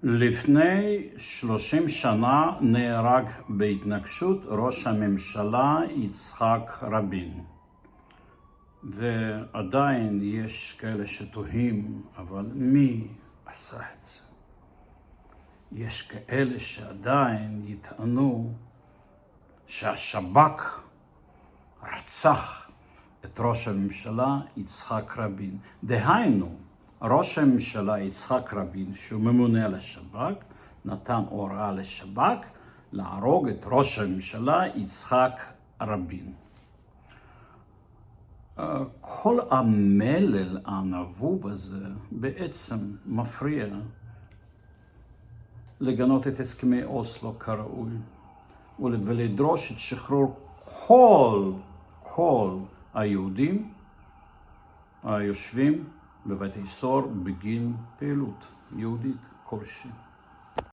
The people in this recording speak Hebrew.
לפני 30 שנה נהרג בהתנגשות ראש הממשלה יצחק רבין. ועדיין יש כאלה שתוהים, אבל מי עשה את זה? יש כאלה שעדיין יטענו שהשב"כ רצח את ראש הממשלה יצחק רבין. דהיינו, ראש הממשלה יצחק רבין, שהוא ממונה על השב"כ, נתן הוראה לשב"כ להרוג את ראש הממשלה יצחק רבין. כל המלל הנבוב הזה בעצם מפריע לגנות את הסכמי אוסלו כראוי, ולדרוש את שחרור כל היהודים היושבים בבתי סוהר בגין פעילות יהודית כלשהי.